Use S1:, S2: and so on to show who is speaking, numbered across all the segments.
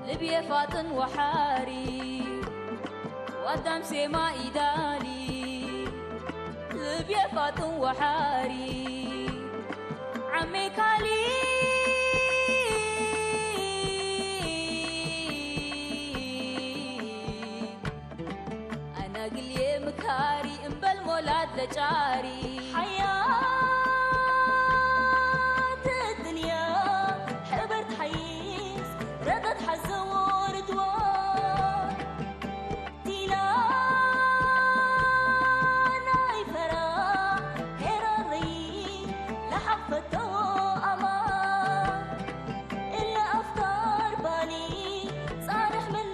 S1: لبيا فاطن وحاري وقدام سما إيدالي لبيا فاطن وحاري عمي كالي أنا قلي مكاري انبل مولاد لجاري حياة الدنيا حبرت حيس ردت حزور دوار تيلا ناي فرا هيراري لحفته أمان إلا أفكار بالي صارح من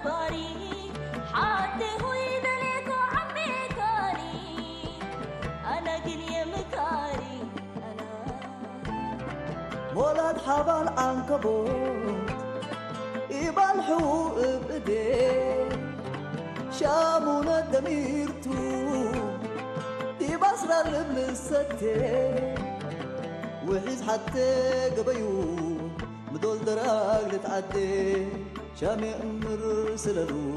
S1: باري حتى هو يدلك وعمي كاري أنا قلي مكاري أنا
S2: ولد حبل عنكبوت يبالحو بإيديه شامونا دميرتو دي بصرة لبلستي وحيز حتى قبيو مدول دراج لتعدي شامي أمر سلالو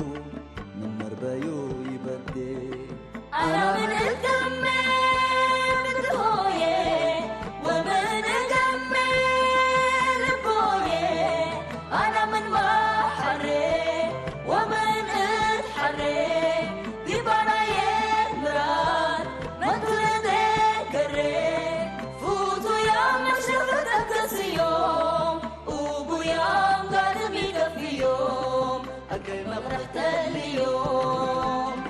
S2: من مربايو يبدي
S1: أنا من الدمي من هويه ومن الدمي لبويه أنا من محري ومن اتحري ببرايا مراد ما تردكري فوتوا يوم شفتك يوم وبو يوم قلبي في يوم أكل ما فرحت اليوم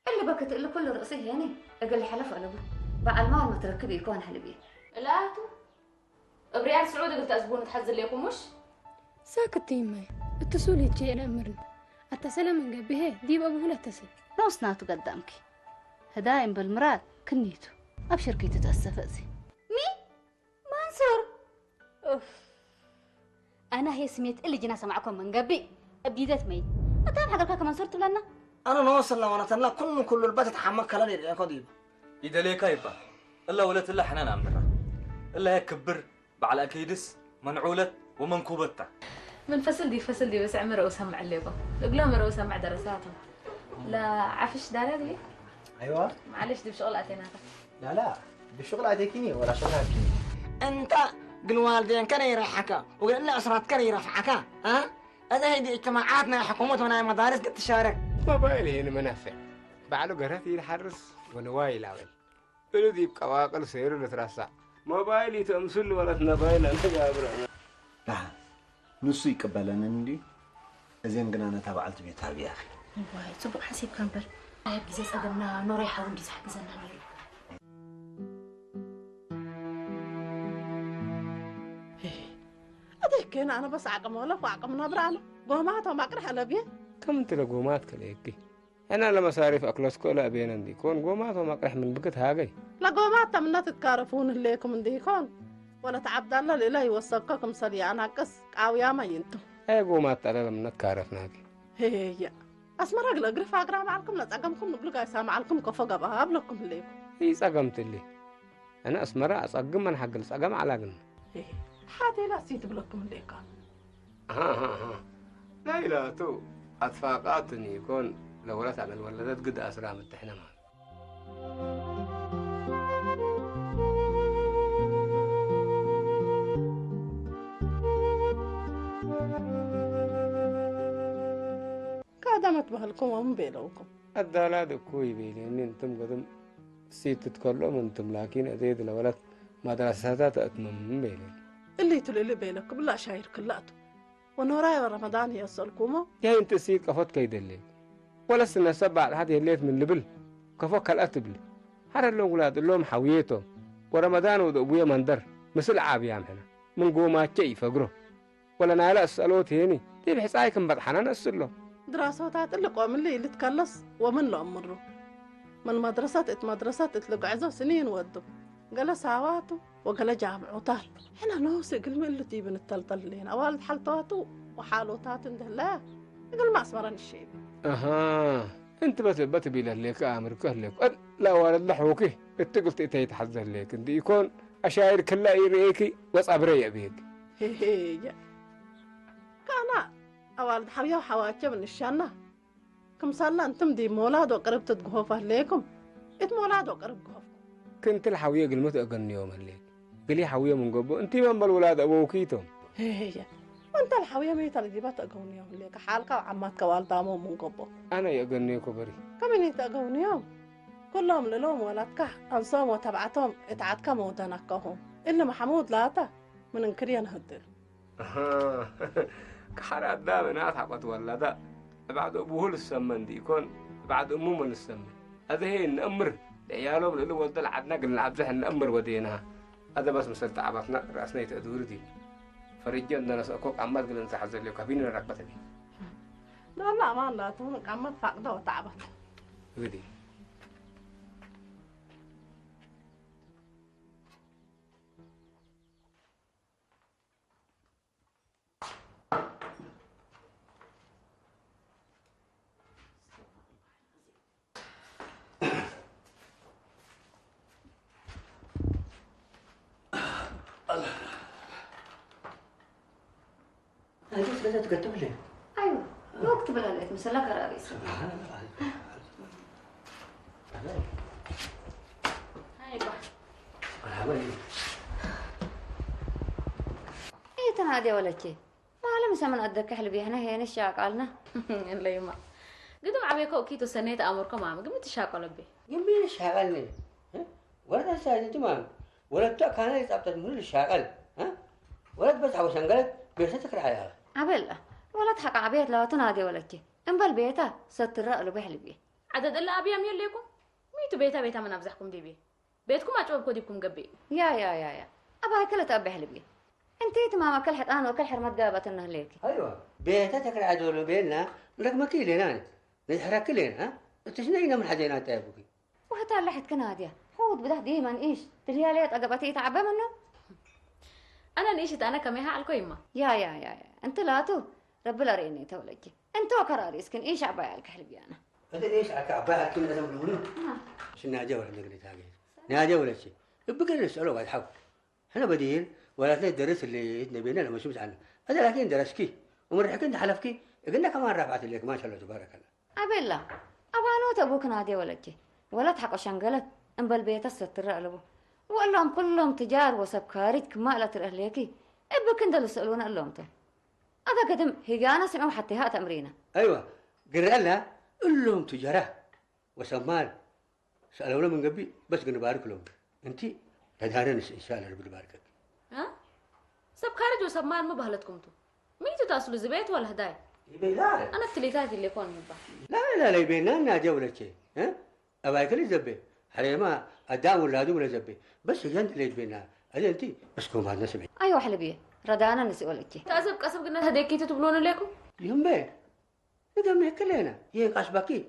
S3: اللي بكت اللي كل رأسه يعني أقل حلف أنا بعد المال ما تركبي يكون حلبي
S4: لا تو بريال سعودي قلت أزبون تحزن ليكم مش
S5: ساكت يمي التسولي تجي أنا أمرن التسلى من قبله ديب أبوه لا تسل
S3: نوصناتو قدامك هدايم بالمراد كنيتو أبشر كي تتأسف أزي منصور أوف أنا هي سميت اللي جناسة معكم من قبي أبديدت مي أتعب حق الكاكا منصور تبلنا
S6: أنا نوصل لو أنا تلا كل البيت تحمك كلا لي قديم
S7: إذا ليه كايبة إلا ولت إلا حنان أمرها إلا هيك كبر بعلى أكيدس منعولة ومنكوبتة
S4: من فصل دي بس عمر رؤوسها معلبة الأقلام رؤوسها مع دراساتهم لا عفش دارة دي
S8: ايوه
S4: معلش دي بشغل أتيناها
S8: لا بالشغل عاديكيني ولا شغل هاكيني
S6: أنت قل والدين كان يرحكا وقل لي أسرات كان يرفعكا ها هذا هي اجتماعاتنا حكومتنا مدارس قد تشارك
S9: موبايلي هنا منافع بعلو قراتي الحرس ونواي العمل قلو ديب قواقل سيرو لتراسع موبايلي تمثل ولا تنبايل أنا جابر
S10: لا نصي قبلنا ندي أزين قنانا تبعت بيتها يا أخي
S3: واي صبح حسيب كامبر هاي بجيس أقمنا نوريحة ونديس حق زنا نيرو
S11: أديك أنا بس عقم ولا فعقمنا برانا قومات وما أقرح على بيه
S9: كم انت لقومات كليكي أنا لما صارف أكلسكو لا بين عندي كون قومات وما أقرح من بقت هاجي
S11: لا قومات تمنا تتكارفون الليكم عنديكم ولا تعبد الله لله يوصلكم سريع أنا قص قاويا ما ينتو
S9: هاي قومات على لما نتكارفناكي
S11: هي أسمع رجل أقرف أقرأ معكم لا تقمكم نقول جاي سامعكم كفجأة بقابلكم الليكم
S9: هي سقمت اللي أنا أسمرها أسقم من حق السقم على قلنا
S11: حادي لا سيت بلكم الليكم
S9: ها لا لا تو أتفاقاتني يكون لو لا تعمل ولدت قد أسرع من تحنا معنا
S11: كادمت بهلكم ومن بيلوكم
S9: الدالات كوي بيلي إن أنتم قدم سيت تتكلم أنتم لكن أزيد الولد مدرسات أتمم بيلي
S11: اللي تلي بيلكم لا شاير كلاته ونوراي رمضان يصلكم
S9: يا أنت سيت كفوت كيدلي ولا سنة سبع هذه الليل من لبل كفوك الأتبل هذا اللي أولاد اللهم حويته ورمضان وأبويا مندر مثل عابيام هنا من قومات شيء فقره ولا نالا السألوت هني دي بحس عايكم بدحنا نسله
S11: دراسات اللي قوم اللي تكلص ومن له أمره من مدرسات مدرسات تلقى عزو سنين ودوا قال ساواتو وقال جامعو تال حنا نوسي قل من اللي تيبن التلطل لين والد حلطاتو وحالوتات انده لا قال ما اسمرن الشيء
S9: اها انت بتبي لك امر كهلك لا والد لحوكي انت قلت انت يتحذر لك انت يكون اشاعر كلا يريكي وصبري ابيك
S11: هي كان والد حويا وحواجه من الشنه كم صار انتم دي مولاد وقرب تتقهوفه ليكم ات مولاد وقرب قهوف
S9: كنت الحويه قلمت اقن يوم الليل قلي حويه من قبو انت من بالولاد ابوكيتم
S11: هي وانت الحويه ميت اللي جبت اقون يوم الليل حالك وعماتك والدامو من قبو
S9: انا يقني كبري
S11: كم انت اقون يوم كلهم لهم ولدك انصام وتبعتهم اتعدك موتنكهم الا محمود لاتا من انكريان هدر
S9: كحرات دامنا اتحبت ولدا بعد ابوه للسمن دي يكون بعد امه من السمن هذا هي نأمر عيالهم اللي ولد العدنا قلنا عبزح نأمر ودينها هذا بس مثل تعبتنا رأسنا يتأدور دي فرجعنا نسأكوك عمال قلنا نسحزر لك كابين الرقبة دي
S11: لا ما لا تونك عمال فاقده وتعبت
S9: ودي
S12: هذه لازم تكتب لي.
S3: ايوه لو اكتب لها لك مثل لك رئيس هاي بقى ايه تنادي ولا شيء ما لم يسمن قدك حلبي هنا هي نشاق قالنا
S4: لا يما قدم عبيكو كيتو سنيت امركم عم قمت تشاقل بي
S12: يمين شغلني ولا ساعه تمام ولا كان يتعبت من الشغل ها ولا بس عاوز انقلت بيرتك عليها
S3: عبلا ولا تحق عبيت لو تنادي ولا شيء ام بالبيتا ستر له بحلبي
S4: عدد الا ابي ام يليكم ميتو بيتا من ابزحكم دي بي بيتكم اجوبكم ديكم قبي
S3: يا ابا كلها تابي حلبي انتي تمام كل حد انا وكل حرمت قابت انه ليك
S12: ايوه بيتك العدول بيننا لك مكيلين انا نحرك لين ها تشنينا من حدينات يا ابوكي
S3: وهتا لحد كناديا حوض بده ديما ايش ترياليت اقبتي تعبى منه
S4: انا نيشت انا كميها على القيمه
S3: يا انت لا تو رب لا ريني تولجي انتو قراري اسكن ايش عبايلك حلبي انا
S12: هذا ليش عبايلك من لازم نقول شو ناجا ولا نقول تاجي ناجا ولا شيء بقى نساله بعد حق احنا بدين ولا تدرس اللي نبينا لما شفت عنه هذا لكن درسكي ومرحك انت حلفكي قلنا كمان رفعت لك ما شاء الله تبارك الله
S3: عبلا ابانوت ابوك نادي ولجي ولا تحق شنقلت ام بالبيت الستر له وقال كلهم تجار وسبكاريت كمالة الاهليكي ابك انت اللي يسالون اللومته هذا قدم هيجانا سمعوا حتى هات امرينا
S12: ايوه قال لها قل لهم تجاره وسمال سالونا من قبل بس قلنا بارك لهم انت تدهرن ان شاء الله ربنا يباركك
S4: ها سبكارج وسمال ما بهلتكمتو ميتو تاسلوا زبيت ولا هداي
S12: يبيلها
S4: انا التليتات اللي يكون مبا
S12: لا يبينا جوله شيء ها اباك اللي زبي حريما ادام ولادو ولا زبي بس انت اللي تبينا هذه انت بس كم هذا سمعي
S3: ايوه حلبيه ردانا نسولك
S4: تاسب قسم قلنا هديكي تبلون لكم
S12: يهمه اذا ما كلنا هي قاسبكي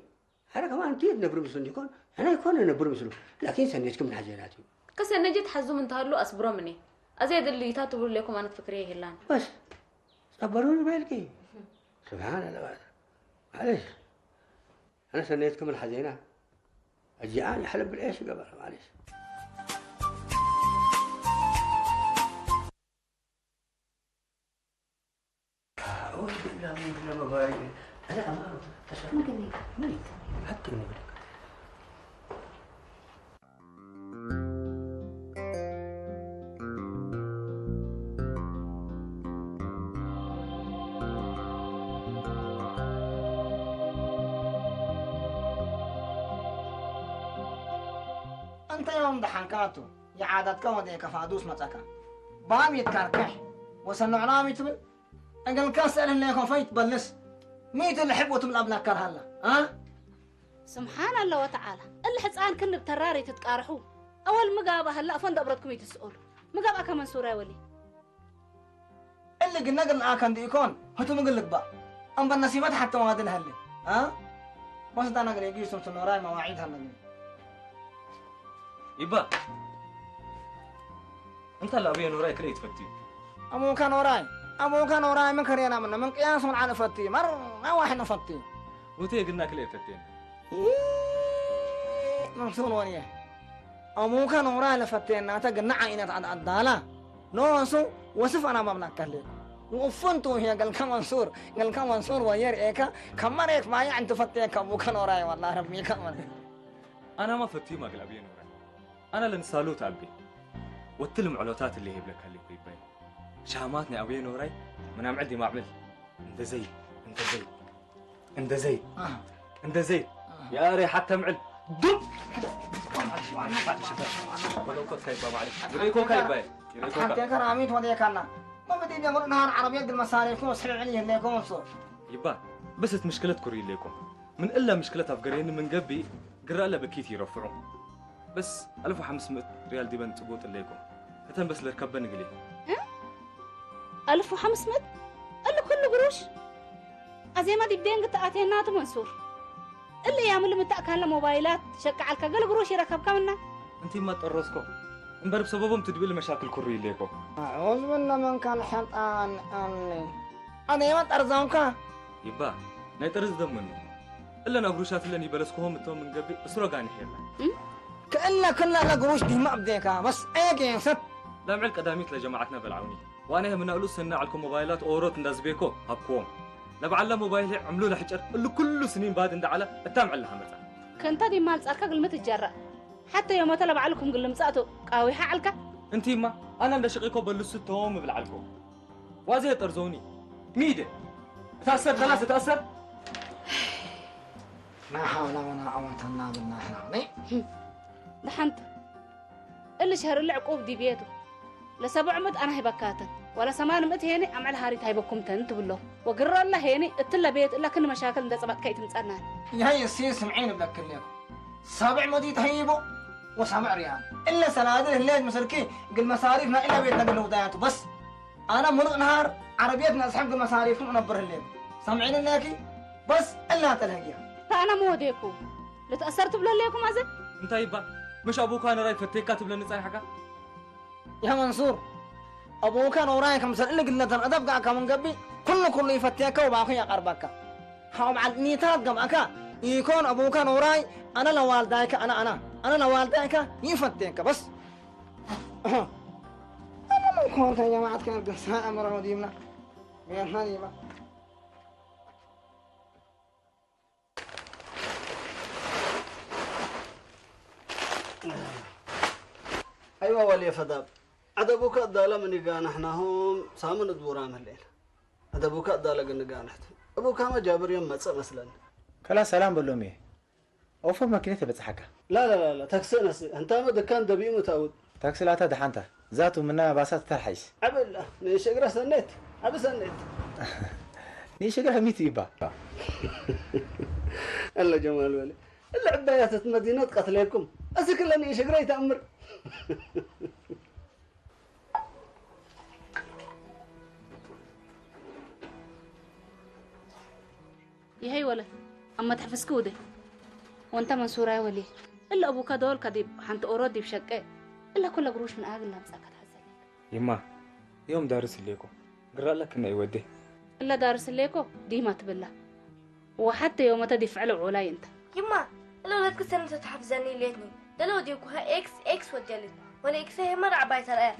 S12: حركه ما انت نبر مسلم يكون انا يكون نبر مسلم لكن سنيتكم من حاجاتي
S4: كسر نجي تحزوا من تهلو اصبروا مني ازيد اللي تاتبوا لكم انا تفكريه هلان
S12: بس صبروني بالكي سبحان الله معلش انا سنيتكم الحزينه الجيعان يحلب بالعيش قبل معلش أعوذ بالله من المبايع أنا أمانه
S3: ممكن
S12: حتى من
S6: أنت يوم دحنكاتو يا عادات كون ديك فادوس متكا بام يتكركح وسنو علامي تبل أنقل كاسر اللي يكون فايت بلس ميت اللي حبوت من أبناء كرهلا ها
S13: سبحان الله وتعالى اللي حصان كن بتراري تتقارحوا أول مقابة هلا فند أبردكم يتسأل مقابة كمان سورة ولي
S6: اللي قلنا كان دي يكون هتو مقلك بقى أم بالنسيبات حتى ما هذا هلا ها بس ده أنا قلنا يجي سمت النوراي مواعيد هلا
S7: يبا انت لا ابي نوراي كلي تفتي
S6: أبوك نوراي من كرينا من قياس على فتي ما واحد نفتي
S7: وتي قلنا كلي فتين
S6: مقصود ونيه أبوك نوراي لفتينا تقنع عينات عد الدالة نوسو وصف أنا ما بنكلم وفنتو هي قال كم منصور وير إيكا كمان إيك ما يعني تفتيك أبوك نوراي والله ربي كمان
S7: انا ما فتي ما قل ابي نوراي انا لنسالو تعبي وتلم علوتات اللي هي بلك هاللي كويباي شاماتني ابي نوراي من عم عندي ما اعمل انت زي يا ري حتى معل دب ولو كنت كايبا معلش يريكو كايبا
S6: حتى كراميت وديكنا ما بدي نقول نهار عربية المصاريف وسحر عليه ليكم وصور
S7: يبا بس مشكلة كوري ليكم من إلا مشكلة أفقرين من قبي قرأ له بكيت يرفعون بس 1500 ريال ديبن تبوت ليكم هتن بس لركبن قلي
S13: 1500 اللي كل قروش أزي ما تبدين قلت آتينات منصور اللي يعمل متأكل موبايلات شك على كقل قروش يركب كمنا
S7: أنت ما تقرصكم مبرب سببهم تدبل مشاكل كوري ليكم
S6: أعوذ بالله من كان حطان أنا ما ترزمك
S7: يبا نيترز دم منه إلا نقروشات اللي يبلسكوهم متهم من قبي اسرقاني حيلا
S6: كأننا كنا لقروش دي ما بديكا بس ايه ست
S7: لا معلك قداميت لجماعتنا بالعوني وانا من اقول سنة عليكم موبايلات اوروت نداز بيكو هبكوم لبعلا موبايل عملوا له حجر اللي كل سنين بعد اندعله التام على همزه
S13: كنت دي مال صارك قلمت الجرة حتى يوم طلب عليكم قلمصاتو قاوي حالك
S7: انتي ما انا مدشقيكو بلستهم بالعلكو وازي طرزوني ميده تاثر ثلاثه تاثر
S6: ما حول ولا قوة إلا بالله العظيم
S13: دحنت اللي شهر العقوب دي بيته لسبع مد أنا هيبكاتن ولا 800 هيني أمعل هاريت هيبكم تنت بالله وقرر الله هيني اتلا بيت إلا كل مشاكل ده صبت كي تمسألنا
S6: هي السير سمعين بلك لكم 7 مديت هيبو و7 ريال إلا سنادر الليل مسلكي قل مصاريفنا إلا بيتنا قل وداياته بس أنا مرق نهار عربيتنا أسحب قل مصاريفكم ونبر الليل سامعين الناكي بس إلا تلهقيها
S13: فأنا مو ديكو لتأثرت بلا ليكم عزل
S7: انت يبا مش ابوك انا راي فتيكات بلا نصاي حكا
S6: يا منصور ابوك انا ورايك مثلا اللي قلنا ترى ادبقى كم قبي كل يفتيك وباكو يا قربك حاوم على نيتات قمعك يكون ابوك انا وراي انا لوالدايك انا لوالدايك يفتيك بس انا من كنت يا جماعه كان قصه امر وديمنا يا حبيبي
S14: أيوة ولي فداب أدبوك الدالة من يقان إحنا هم سامن الدوران الليل أدبوك الدالة قن يقان إحنا أبوك ما جابر يوم مثلا
S8: كلا سلام بلومي أوفر ماكينة بتحكى
S14: لا تكسينا أنت ما دكان دبي متعود
S8: تاكسي لا تدحنته ذاته منها باسات ترحيس
S14: عبلا نيشقرا سنيت عبس سنيت
S8: نيشقرا ميت يبا
S14: الله جمال ولي العبايات مدينة قتليكم أسكر لني نيشقرا يتأمر
S13: يهي ولا أما تحفظ كودي وانت منصورة يا ولي إلا أبوك دول كديب حنت أورودي بشقة إلا كل قروش من أهل لمسك هتحزن
S7: يما يوم دارس ليكو قرأ لك إنه يوديه
S13: إلا دارس ليكو دي ما تبلا وحتى يوم تدفع له علاي انت
S15: يما لو لا تكسر انت تحفزني ليتني ده لو ديكوها اكس وديالت ولا اكس هي مرة عبايت الآن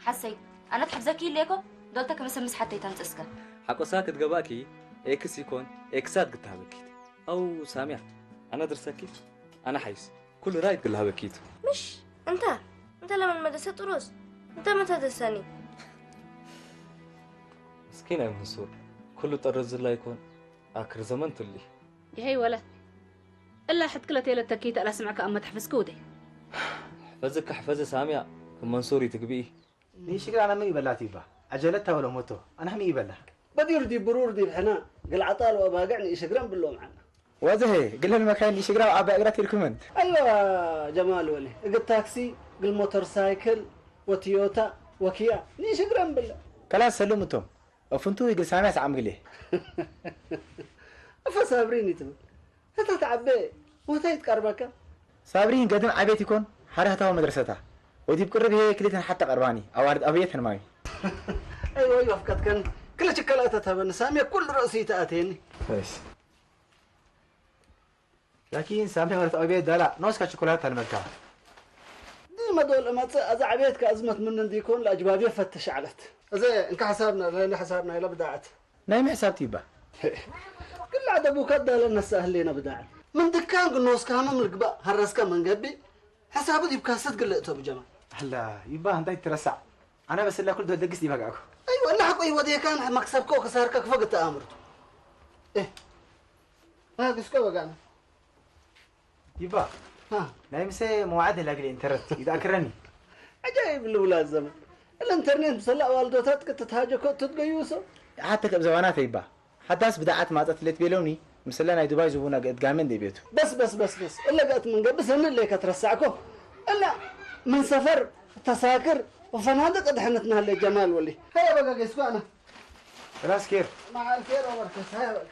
S3: حسيت أنا تحفزكي ليكو دولتك مسمس حتى يتنسسك
S7: حقو ساكت قباكي اكس يكون اكسات قلتها بكيت او سامع انا درسكي انا حيس كل رايد قلها بكيت
S15: مش انت لما المدرسة تروس انت ما تدرسني
S7: مسكين يا منصور كله طرز الله يكون اخر زمن تلي
S13: يهي ولا إلا حد كلا تيلا تكيت على سمعك أما تحفز كودي
S7: حفزك حفز سامع منصوري تقبيه
S8: ليش قال أنا مي بلاتي با عجلتها ولا موتو أنا هم يبلع
S14: بدير دي برور دي بحنا قل عطال وباقعني يشقرن بالله معنا
S8: وزهي قل المكان يشقرا وعبا قراتي الكومنت
S14: أيوة جمال ولي قل تاكسي قل موتور سايكل وتيوتا وكيا يشقرن بالله
S8: كلا سلمتم وفنتو يقل سامع عم قليه
S14: فصابريني تبل هتا تعبي وهتا يتقربك
S8: صابرين قدم عبيت يكون حرهتها ومدرستها ودي بقرب هي كليتن حتى قرباني أوارد أبيتن ماي
S14: أيوة أيوة فكت كان كل شكلاتها تبن سامية كل رأسي تأتيني
S8: بس لكن سامي ورد أبيت دلا نوس كشوكولاتة الملكة
S14: دي ما دول ما أذا عبيتك أزمة من ديكون الأجبابية فتش علت زي إنك حسابنا لا حسابنا إلا بدعت
S8: نايم حسابتي با
S14: كل عاد أبوك أدى لنا سهلين بدعت من دكان قلنا كامل من القباء هالرسكا من قبي حسابه دي بكاسات قلقته بجمال
S8: هلا يبا هندا يترسع أنا بس اللي كل دول دقس دي بقاكو
S14: أيوة اللي حق أيوة دي كان مكسبك وكسارك فقط تأمرت إيه هذا سكوا بقانا
S8: يبا
S14: ها
S8: نايم سي موعد لاقي الانترنت إذا أكرني
S14: عجائب الأولاد زمن الانترنت بسلا والدتك تتهاجك تتقيوسه
S8: حتى كبزوانات يبا حتى أس بدعت ما تتلت بيلوني مسلنا دبي زبونا قد قامن دي بيتو
S14: بس إلا قالت من قبل سنة اللي كترسعكو إلا من سفر تساكر وفنادق قد حنتنا اللي جمال ولي هيا بقى قيسكو أنا
S8: خلاص كيف
S14: مع الخير وبركة هيا بقى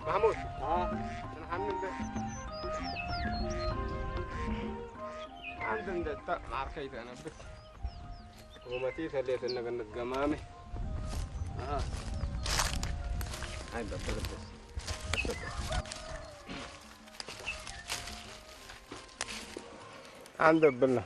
S9: محمود أنا حمل ده عندنا ده معركيت أنا بس ومتي ثليت إنك نتجمامي هاي بس عندك بالله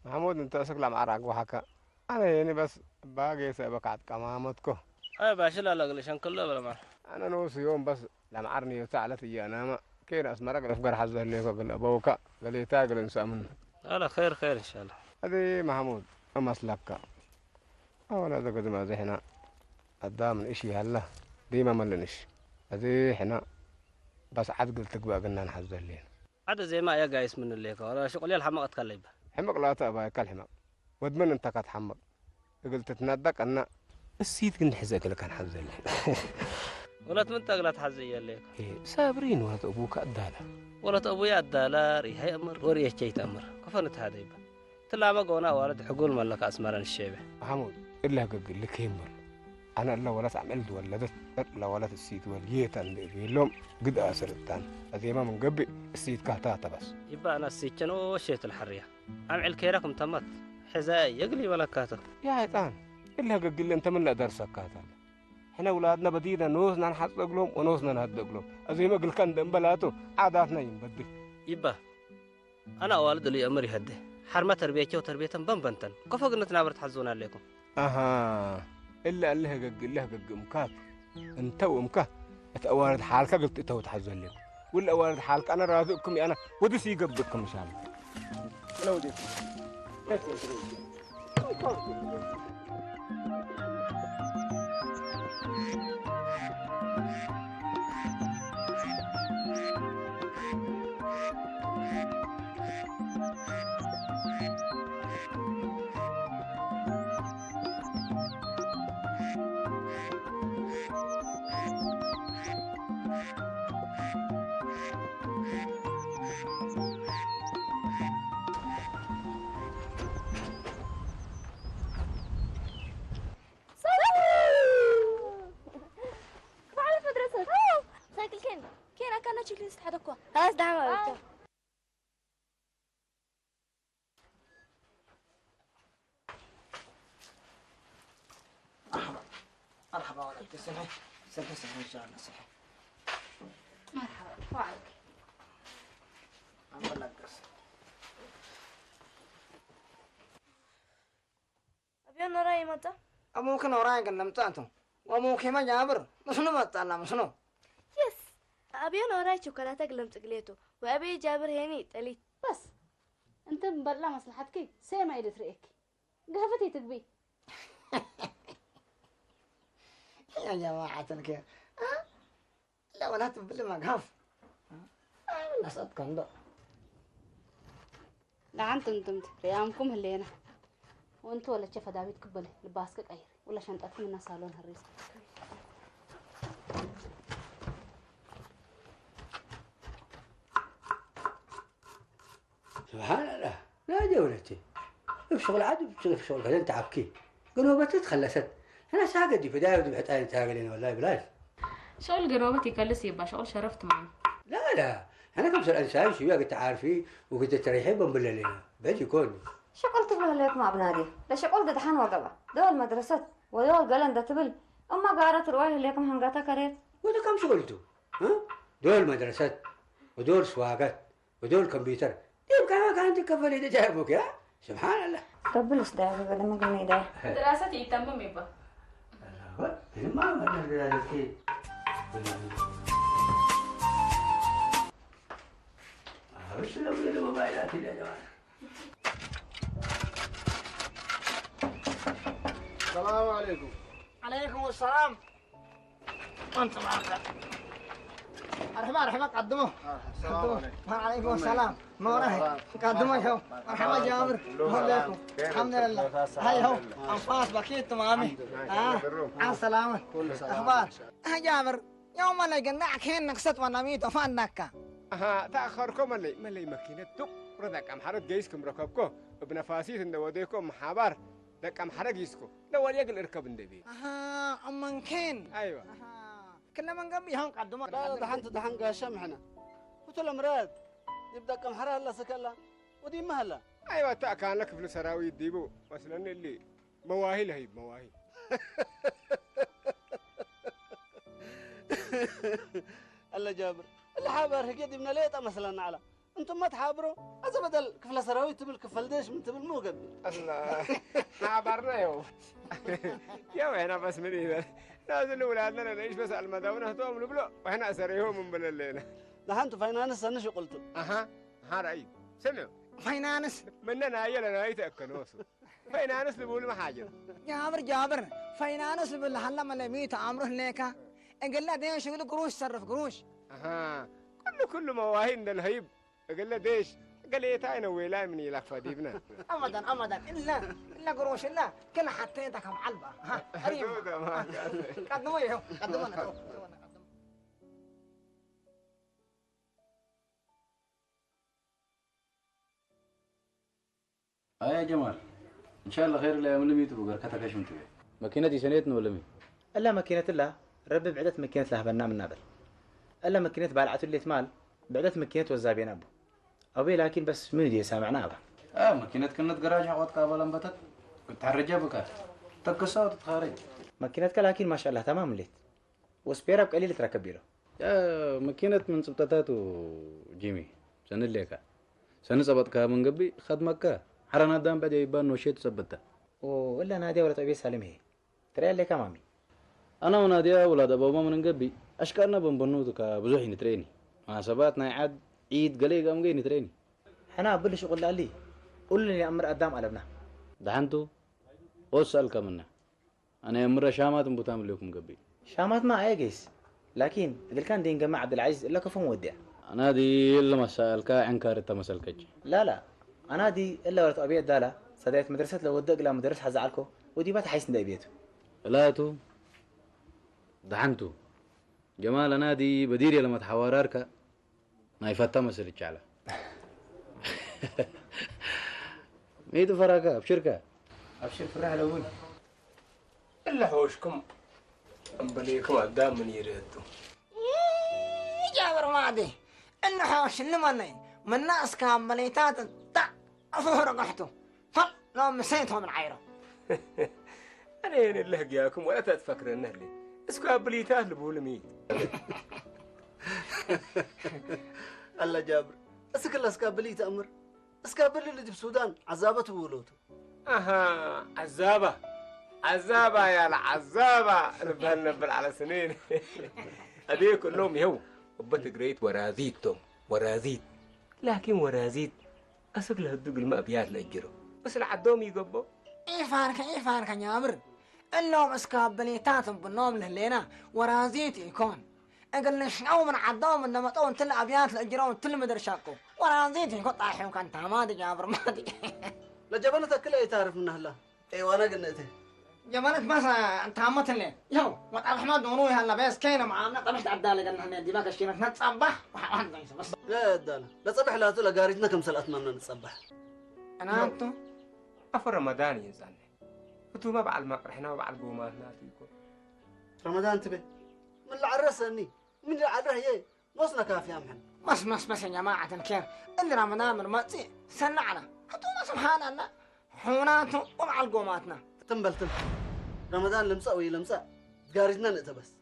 S9: محمود أنت أسكلا معرق وحكا أنا يعني بس باقي سيبك عاد كمامتكو
S16: أي باشا لا لقلشان كله ولا ما
S9: أنا نوص يوم بس لما عرني وتعلت إيانا ما كين أسمرك الأفكار حزر ليك وقل أبوك قال لي تاقل إنسان منه
S16: لا خير خير إن شاء الله
S9: هذه محمود أمسلك أولا إذا قد ما زحنا قدام الإشي هلا ديما ملنش هذه إحنا بس عاد قلت بقى قلنا نحزر لين
S16: عاد زي ما يا جايس من الليك ولا شغل الحمق أتكلم
S9: حمق لا تأبى كالحمق ودمن أنت كتحمق قلت تندك أن السيد كن حزق لك كان حزر لين
S16: ولا تمنتق لا تحزي الليك
S9: صابرين ولا أبوك أدالا
S16: ولا أبويا أدالا ريحي أمر وريه شيء أمر كفنت هذا يبا تلا ما قونا والد حقول ملك أسمران الشيبة
S9: محمود إلا قل لك يمر أنا إلا ولا عملت ولدت إلا ولا السيد وليتان لهم قد أسرتان هذه ما من قبل السيد كهتاتا بس
S16: يبا أنا السيد كانوا شيت الحرية أمعل كيركم تمت حزاي يقلي ولا كاتو
S9: يا عيطان إلا قل لي أنت من لا درسك كاتل إحنا أولادنا بدينا نوزنا نحط لهم ونوزنا نهدق لهم زي ما قل كان دنبلاتو عاداتنا ينبدل
S16: يبا أنا والد لي أمري هده حرمة تربيتي وتربية بنبنتن كيف قلنا نعبر تحزونا عليكم
S9: أها إلا الله قل مكات أنت ومكات أتوارد حالك قلت أنت وتحزن لكم ولا أوارد حالك أنا راضيكم أنا ودسي قبضكم إن شاء الله لو دي
S15: خلاص دعوة
S6: مرحبا ولدتي سمحي سمحي إن شاء الله سمحي
S13: مرحبا وعليك
S6: أقول لك بس
S15: أبيون وراي متى؟
S6: أبوك وراي قلنا متانتو وأبوك ما جابر مسنو متانا مسنو
S15: يس أبيون وراي شوكولاتة قلمت قليتو وأبي جابر هيني تلي
S13: بس أنت مبلع مصلحتك سيما يدت رأيك قهفتي تقبي
S6: يا جماعة الخير لا ولا تبلي ما قاف لا صدقا لا
S13: لعنت انتمت ريامكم هلينا وانتو ولا تشوف داويد كبلي لباسك غير ولا شنطتكم من صالون هريس
S12: يا ولدتي شغل عادي شغل بعدين تعبكي قنوبتي تخلصت انا ساقط دي بدايه ودي بحتاج تاقلين والله بلاش
S4: شغل قنوبتي كلس يبقى شغل شرفت معي
S12: لا انا كم سنه انسان شويه قلت عارفي وقلت تريحي بنبللينا بيجي يكون
S3: شقلت له ليك مع بنادي لا شقلت دحان وقبا دول مدرسة ودول قلن ده تبل أما قارت روايه ليكم هنقاتا كريت
S12: وده كم شغلتوا ها دول مدرسات ودول سواقات ودول كمبيوتر دي كمان كانت تكفل اذا جايبوك يا سبحان الله
S3: رب الاسداء بدل ما قلنا ده
S4: دراستي يتمم يبقى
S12: ما عملنا دراسة بس لو الموبايلات يا جماعه
S6: السلام عليكم. عليكم السلام. انت معك. مرحبا قدموا. وعليكم السلام. نوره قدموا شو. مرحبا جابر. عليكم. الحمد لله. هاي هو انفاس بكيت مامي. على السلامة. اخبار. جابر يوم انا قنعك هين نقصت ونميت وفانك.
S9: تأخركم ملي ماكينة توك ردك أم حرد جيسكم ركبكم بنفاسيس وديكم محابر دك أم حرد جيسكم لو يقل اركب النبي
S6: أمن كين
S9: أيوة
S6: كنا من قبل هم قدموا
S14: لا دحن قاشم احنا قلت له مراد يبدا كم حرا هلا سكلا ودي مهلا
S9: أيوة كان لك في السراوي ديبو مثلا اللي مواهي هي مواهي
S14: الله جابر اللي حابر هيك يدي من ليطه مثلا على انتم ما تحابروا اذا بدل كفله سراوي تبل كفل ديش من تبل مو قبل
S9: الله حابرنا يو يا وين بس من اذا نازل اولادنا نعيش بس على المداونه توم نبلو واحنا اسريهم من بللينا
S14: دحنتوا فاينانس انا شو قلتوا
S9: اها ها رأيت سمعوا
S6: فاينانس
S9: مننا هي لنا يتاكنوس فاينانس بيقول ما حاجه
S6: جابر فاينانس بالله هلا ما لميت امره ليكا قال له دين شغل قروش صرف قروش
S9: اها كل مواهين الهيب قال له ديش قال لي تاينا ويلا من يلك فديبنا
S6: ابدا الا قروش الا كل حطيتك معلبه ها قريب قدموا قدمونا
S17: يا جمال ان شاء الله خير لا من ميت بقر كتك ايش منتبه ماكينه دي سنيتنا ولا مين
S8: الا ماكينه الله ربي بعدت ماكينه له بنام النابل الا ماكينه بالعت اللي مال بعدت ماكينه وزابين ابي لكن بس من دي سامعنا ابا
S17: ماكينه كنت جراج حوت قابل انبتت كنت حرجه بك تقصا وتتخارج
S8: ماكينتك لكن ما شاء الله تمام ليت وسبيرة قليل تركب له
S17: يا ماكينه من سبتات وجيمي سن ليكا سن سبتك من قبي خدمك حرنا دام بدي يبان وشيت سبتها
S8: ولا نادي ولا طبيب سالم هي ترى لك مامي
S17: انا وناديا ولاد بابا من قبي اشكالنا بنبنوتك بزوحي نتريني مناسباتنا عاد عيد قليل قام جاي نتريني
S8: انا اقول شغل لي قول لي امر قدام قلبنا
S17: دحنتو واسالك منا انا امر شامات بتعمل لكم قبي
S8: شامات ما ايجيس لكن اذا كان دين جماعه عبد العزيز الا كفو مودع
S17: انا دي الا مسالك عنكار التمسلكج
S8: لا انا دي الا ولد ابي الداله صديت مدرسه لو ودق لا مدرس حزعلكو ودي بات حيس ندي بيته
S17: لا تو دحنتو جمال انا دي بديري لما تحوارارك ما يفتا مسلك على ميدو فراكا ابشركا
S8: ابشر فرح الاول
S18: الا حوشكم امبليكم قدام من يريدوا
S6: جابر مادي انه حوش لمني من ناس كامليتات ظهر قحته فل لو مسيتهم من عيره
S18: انا يعني اللي هقياكم ولا تتفكر انه لي اسكو بليتاه لبول مين
S14: الله جابر اسكل اسكابليت امر اسكابلي اللي في السودان عذابته وولوته
S18: اها عذابه يا العذابه نبل على سنين ابي كلهم يهو وبت قريت ورازيت لكن ورازيت اسك له الدق الماء بيات لاجرو بس العدوم يقبو
S6: ايه فارك يا جابر اللهم اسكابليتاتهم بالنوم لهلينا ورازيت يكون اقل ليش او من عدوم انما طون تل ابيات لاجرون تل مدرشاكو ورازيت يكون طايح وكان تمادي جابر مادي
S14: لا جبنتك كلها تعرف منها لا ايه وانا قلنتي
S6: جبنت بس انت عمت اللي يو وطال احمد ونوي هلا بس كاينه معانا طبحت عداله قلنا احنا دي باك الشيرة نتصبح بس
S14: لا يا داله لا صبح لا تقول قارجنا كم سلات ما بدنا نتصبح
S6: أنا أنتو
S18: أفر رمضان ينزل فتو ما بعد ما رحنا ما بعد قومات ناتيكم
S14: رمضان تبي من اللي عرسني من اللي عره هي وصلنا كافي يا محمد
S6: بس يا جماعة الخير اللي رمضان من ماتي سنعنا حطونا سبحان الله حوناتهم ومع القوماتنا
S14: تنبل رمضان لمساوي لمسا قارجنا نقطة بس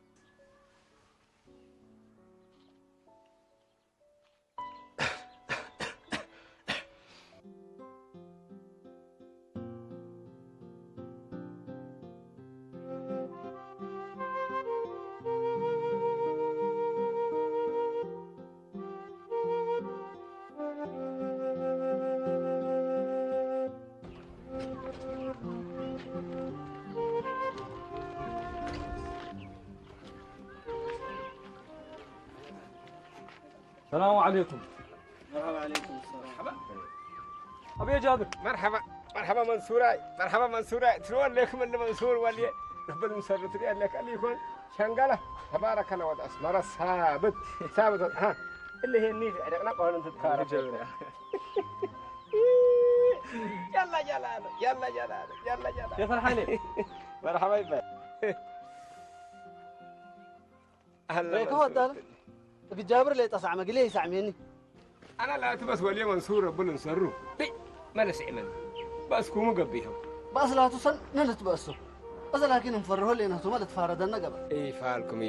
S7: السلام عليكم.
S14: وعليكم السلام.
S7: أبي يا جابر.
S18: مرحبا منصوراي مرحبا منصوراي تروح لكم اللي منصور ولي رب المسرت لك اللي يكون شنقله تبارك الله ود اسمر ثابت ها اللي هي النيل عرقنا قول انت تكارب يلا
S7: يا فرحاني.
S18: مرحبا يبا
S14: اهلا بك. هو ده ابي جابر اللي تصع مقلي يسعميني
S18: انا لا تبس ولي منصور ربنا نسرو ما نسعمن بس كومو قبيهم
S14: بس لا تصل نتبسوا بس لكن نفرهوا لي انه ما تفاردنا قبل
S18: اي فالكم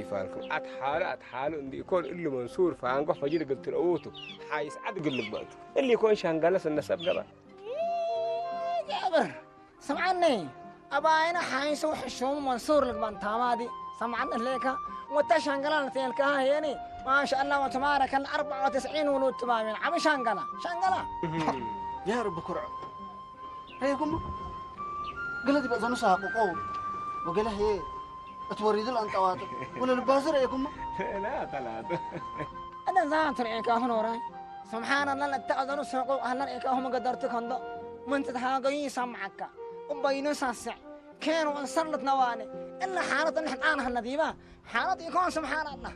S18: اتحال عندي يكون اللي منصور فانقح فجير قلت الاوتو حايس عد قلب بقى اللي يكون شانقلس النسب قبل
S6: جابر سمعني أباينا حايس وحشوم منصور لك بنتامادي سمعنا ليك وتا شانقلا تيلك هيني ما شاء الله وتبارك ال 94 ولود تمامين عم شانقلا
S14: يا رب كرع هيكم قلت بقى زنو ساقو وقال هي اتوريد الانطوات ولا البازر هيكم
S18: لا ثلاثه
S6: انا زانت ريكا هنوراي سبحان الله لا تاذن ساقو اهل ريكا هم قدرتك هندو من تتهاقي سمعك وبينو ساسع كانوا انصرت نواني الا حالة نحن انا النذيبه حالة يكون سبحان الله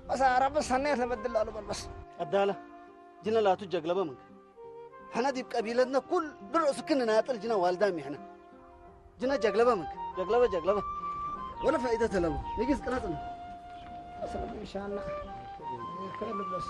S6: بس يا رب سنيت لبدل له بس
S14: الدالة جنا لا تجقلب منك حنا دي بقبيلتنا كل برأس كنا ناطل جنا والدامي احنا جنا جقلب منك جقلبه ولا فائدة له نجلس قناتنا
S6: أسلم إن شاء الله كلب بس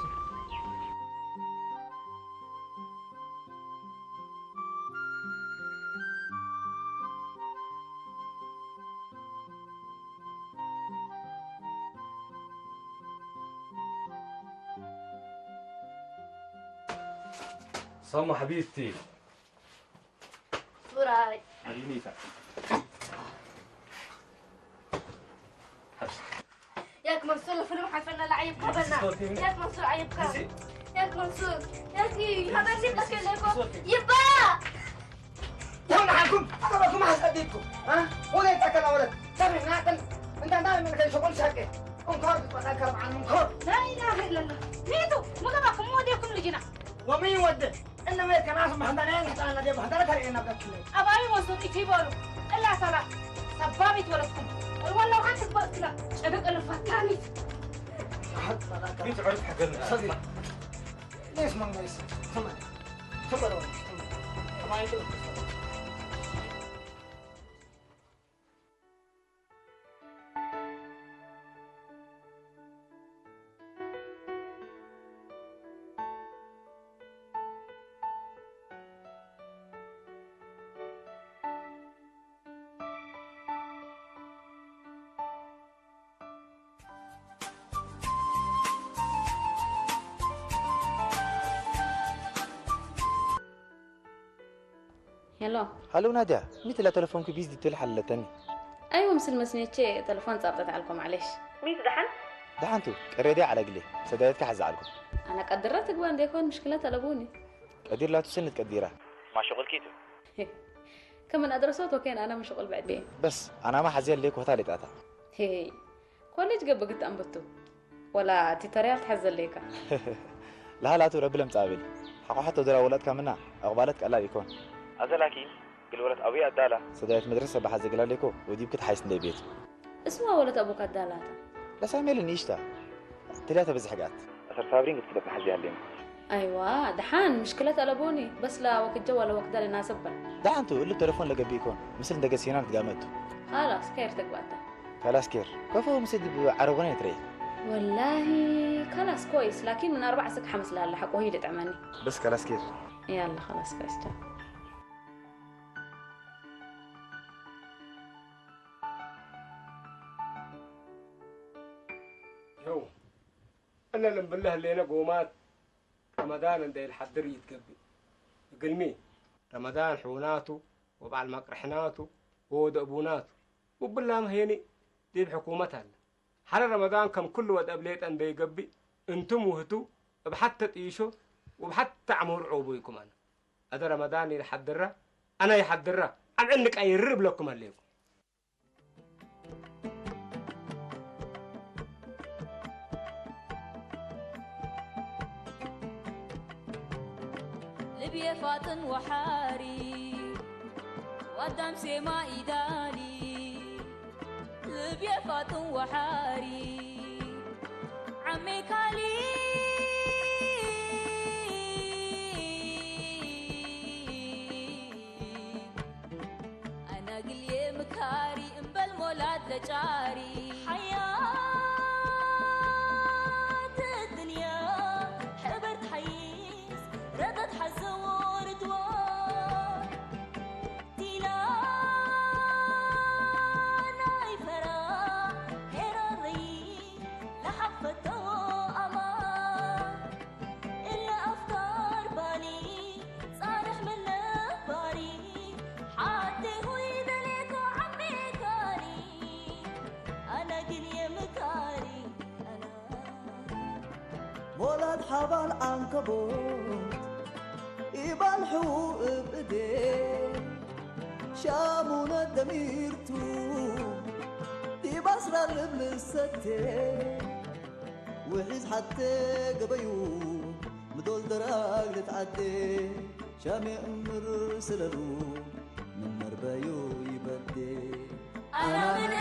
S7: صمة حبيبتي.
S15: سوراي
S7: حبيبتي
S15: ياك منصور فيلم حفلنا لعيب قبلنا ياك منصور عيب قبل ياك منصور ياكي هذا اللي بكلمكم يبا
S6: يلا معكم أنا بكم حسديكم ها ولا يتكلم ولد سامي ناكل أنت دائما كان شغل شاكي انكر بتذكر عن منكر
S13: لا اله الا الله ميتو مدبكم موديكم لجنا
S6: ومين ودي إنما كناس محضرين حتى أنا دي محضرة كرينا بكلي
S13: اباي وصوت يتيبولو الا صلاة سبابي تولدكم والله وحنك بقتلا شبك الفتاني
S7: مين تعرف حقنا
S6: صدق ليش ما نيس ثمن ثمن ما يجوز
S8: هلو نادية مثل تلفونك بيزدي تلحلتني
S4: ايوه مثل مسنيتشي تلفون صابتت عليكم معلش
S13: ميت دحن
S8: دحنتو قريدي على قلي سدايتك حز عليكم
S4: انا قدرت قوان ديكون مشكلتها لابوني
S8: قدير لا تسند قديرة ما شغل كيتو
S4: كمان ادرسوت وكان انا مش شغل بعد بيه
S8: بس انا ما حزين ليك وثالث اتا
S4: هي كوليج قبل قلت انبتو ولا تيتريال تحزن ليك
S8: لا ترب لم تقابل حقو حتى درا ولد كمنا اقبالك الله يكون أزلاكي الولد أبي أدالة سدايت مدرسة بحز قلاليكو ودي بكت حيس بيت
S4: اسمها ولد أبوك أدالاتا
S8: لا سامي اللي نيشتا ثلاثة بزحقات أثر صابرين قلت كده بحزي هاليوم
S13: ايوه دحان مشكلة ألبوني بس لا وقت جو ولا وقت ده يناسبها.
S8: دحانتو اللي التليفون لقى بيكون مثل دقة سينان تقامته.
S13: خلاص كير تقبعته.
S8: خلاص كير كيف هو مسد عربانية تري؟
S13: والله خلاص كويس لكن من 4 سك حمس لها حق وهي اللي تعملني.
S8: بس خلاص كير.
S13: يلا خلاص كويس.
S18: يو أنا لما بالله اللي أنا قومات رمضان عند الحدر يتقبل قلمي رمضان حوناته وبعد مقرحناته ودأبوناته وبالله ما هيني دي بحكومتها حال رمضان كم كل ود أبليت أن بيقبي انتم وهتو بحتى تعيشوا وبحتى عمور عوبويكم أنا هذا رمضان يحضره أنا يحضره عن عندك أي رب لكم عليكم
S1: لبيا فاطن وحاري قدام سما إيدالي لبيا فاطن وحاري عمي كالي أنا قلي مكاري إنبال مولاد لجاري حياة الدنيا حبرت حيس ردت حزور دوار تيلا ناي فرا هيراري لحفته أمان إلا أفكار بالي صالح من باري حتى هو يدلك عمي كاري أنا قلي مكاري
S2: مولد حبال عنكبوت يبالحو بإيديه شامونا دميرتو دي بصرة غلب الستة وحيز حتى قبيو مدول دراغ لتعدي شامي أمر سلالو من مربايو يبدي
S1: أنا من